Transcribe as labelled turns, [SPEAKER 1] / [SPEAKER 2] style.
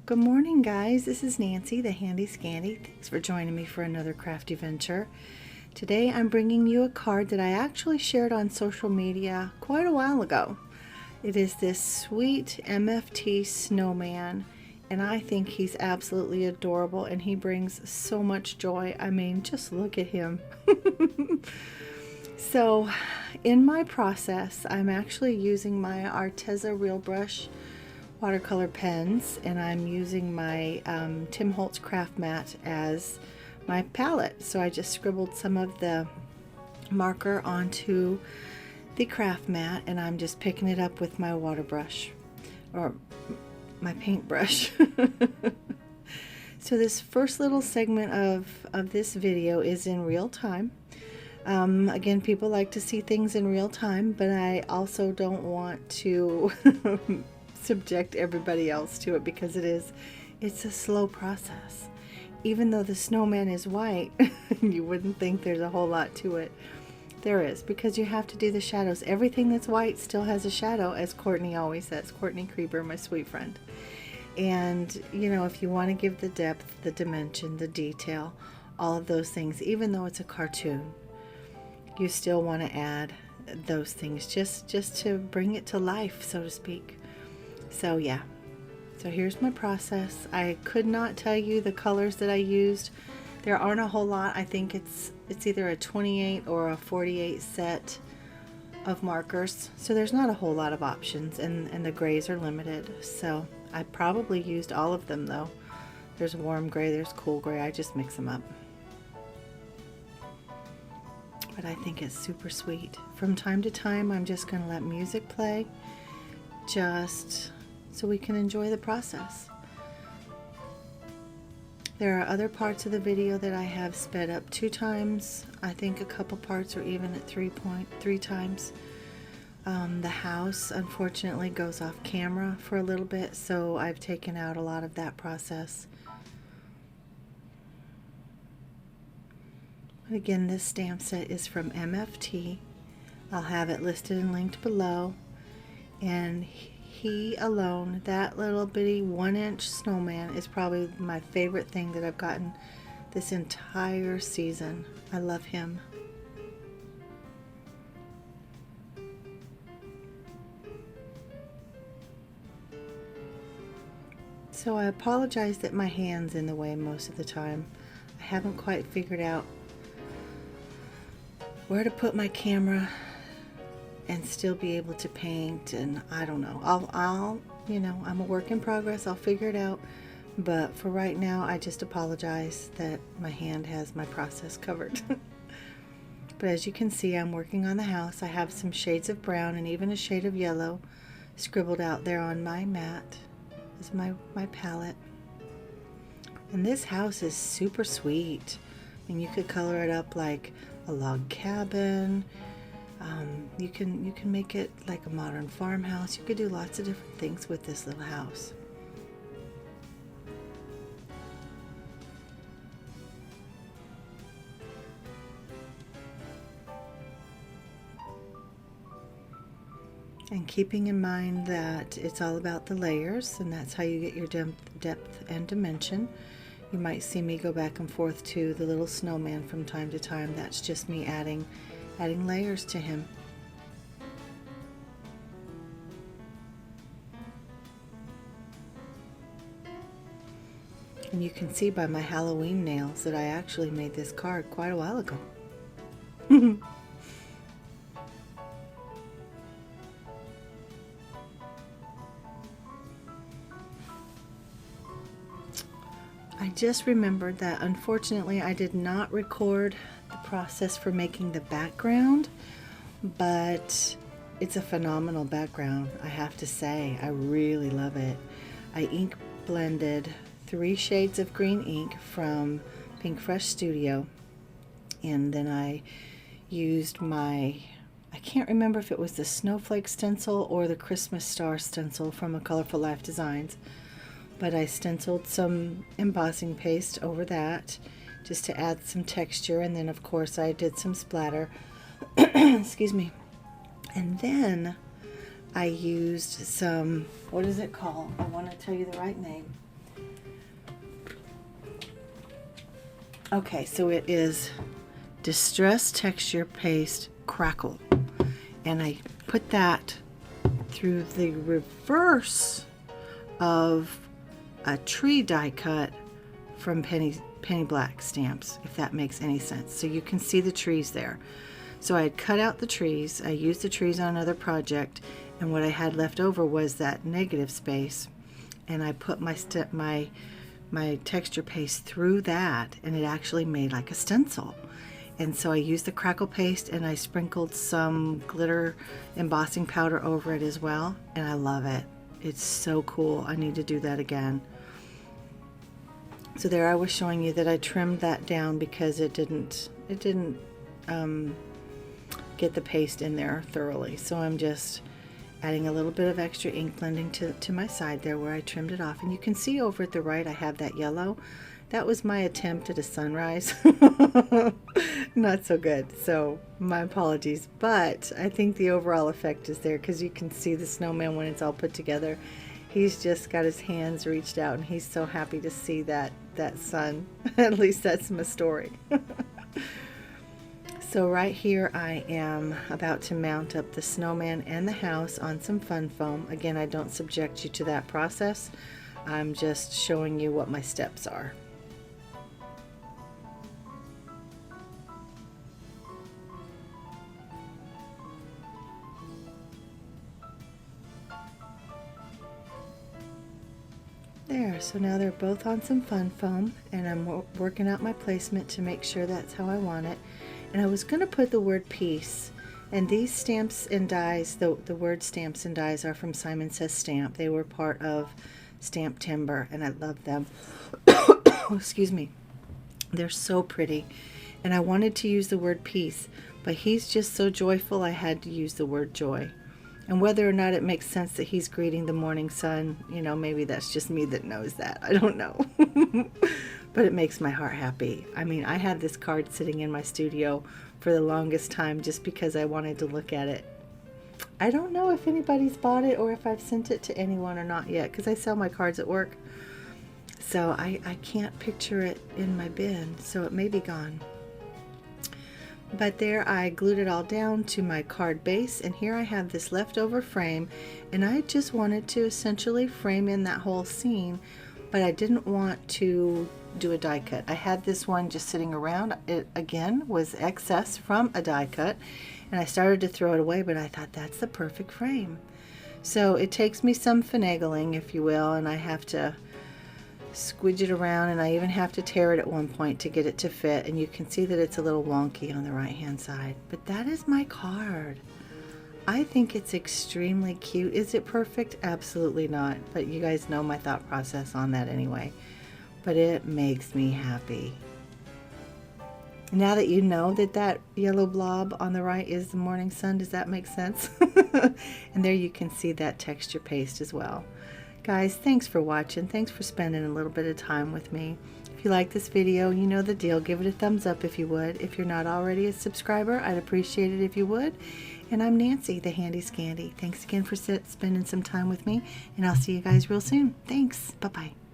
[SPEAKER 1] Good morning, guys. This is Nancy, the Handy Scandy. Thanks for joining me for another crafty venture. Today I'm bringing you a card that I actually shared on social media quite a while ago. It is this sweet MFT snowman, and I think he's absolutely adorable, and he brings so much joy. I mean, just look at him. So, in my process, I'm actually using my Arteza Real Brush watercolor pens, and I'm using my Tim Holtz craft mat as my palette. So I just scribbled some of the marker onto the craft mat, and I'm just picking it up with my water brush or my paintbrush. So this first little segment of this video is in real time. Again, people like to see things in real time, but I also don't want to subject everybody else to it because it's a slow process. Even though the snowman is white, you wouldn't think there's a whole lot to it. There is, because you have to do the shadows. Everything that's white still has a shadow, as Courtney always says. Courtney Krieber, my sweet friend. And you know, if you want to give the depth, the dimension, the detail, all of those things, even though it's a cartoon, you still want to add those things just to bring it to life, so to speak. So yeah, so here's my process. I could not tell you the colors that I used. There aren't a whole lot. I think it's either a 28 or a 48 set of markers, so there's not a whole lot of options, and the grays are limited. So I probably used all of them though. There's warm gray, there's cool gray. I just mix them up. But I think it's super sweet. From time to time, I'm just going to let music play, just so we can enjoy the process. There are other parts of the video that I have sped up 2 times. I think a couple parts are even at 3 times. The house, unfortunately, goes off camera for a little bit, so I've taken out a lot of that process. But again, this stamp set is from MFT. I'll have it listed and linked below. And he alone, that little bitty 1-inch snowman, is probably my favorite thing that I've gotten this entire season. I love him. So I apologize that my hand's in the way most of the time. I haven't quite figured out where to put my camera and still be able to paint, and I don't know. I'll you know, I'm a work in progress. I'll figure it out. But for right now, I just apologize that my hand has my process covered. But as you can see, I'm working on the house. I have some shades of brown and even a shade of yellow scribbled out there on my mat as my palette. And this house is super sweet. I mean, you could color it up like a log cabin. You can make it like a modern farmhouse. You could do lots of different things with this little house. And keeping in mind that it's all about the layers, and that's how you get your depth and dimension. You might see me go back and forth to the little snowman from time to time. That's just me adding layers to him. And you can see by my Halloween nails that I actually made this card quite a while ago. I just remembered that unfortunately I did not record the process for making the background, but it's a phenomenal background, I have to say. I really love it. I ink blended 3 shades of green ink from Pink Fresh Studio, and then I used I can't remember if it was the Snowflake stencil or the Christmas Star stencil from A Colorful Life Designs, but I stenciled some embossing paste over that just to add some texture, and then of course I did some splatter. Excuse me. And then I used some, what is it called? I want to tell you the right name. Okay, so it is Distress Texture Paste Crackle. And I put that through the reverse of a tree die cut from Penny Black stamps, if that makes any sense. So you can see the trees there. So I had cut out the trees. I used the trees on another project, and what I had left over was that negative space. And I put my texture paste through that, and it actually made like a stencil. And so I used the crackle paste, and I sprinkled some glitter embossing powder over it as well, and I love it. It's so cool. I need to do that again. So there I was showing you that I trimmed that down because it didn't get the paste in there thoroughly. So I'm just adding a little bit of extra ink blending to my side there where I trimmed it off. And you can see over at the right I have that yellow. That was my attempt at a sunrise. Not so good, so my apologies. But I think the overall effect is there because you can see the snowman when it's all put together. He's just got his hands reached out and he's so happy to see that sun. At least that's my story. So right here I am about to mount up the snowman and the house on some fun foam. Again, I don't subject you to that process. I'm just showing you what my steps are. There, so now they're both on some fun foam, and I'm working out my placement to make sure that's how I want it. And I was going to put the word peace, and these stamps and dies, the word stamps and dies are from Simon Says Stamp. They were part of Stamp Timber, and I love them. Excuse me. They're so pretty, and I wanted to use the word peace, but he's just so joyful I had to use the word joy. And whether or not it makes sense that he's greeting the morning sun, you know, maybe that's just me that knows that. I don't know. But it makes my heart happy. I mean, I had this card sitting in my studio for the longest time just because I wanted to look at it. I don't know if anybody's bought it or if I've sent it to anyone or not yet, because I sell my cards at work. So I can't picture it in my bin, so it may be gone. But there I glued it all down to my card base, and here I have this leftover frame, and I just wanted to essentially frame in that whole scene, but I didn't want to do a die cut. I had this one just sitting around. It again was excess from a die cut, and I started to throw it away, but I thought that's the perfect frame. So it takes me some finagling, if you will, and I have to squidge it around, and I even have to tear it at one point to get it to fit, and you can see that it's a little wonky on the right hand side, but that is my card. I think it's extremely cute. Is it perfect? Absolutely not, but you guys know my thought process on that anyway. But it makes me happy. Now that you know that that yellow blob on the right is the morning sun, does that make sense? And there you can see that texture paste as well. Guys, thanks for watching. Thanks for spending a little bit of time with me. If you like this video, you know the deal. Give it a thumbs up if you would. If you're not already a subscriber, I'd appreciate it if you would. And I'm Nancy, the Handy Scandy. Thanks again for spending some time with me, and I'll see you guys real soon. Thanks. Bye-bye.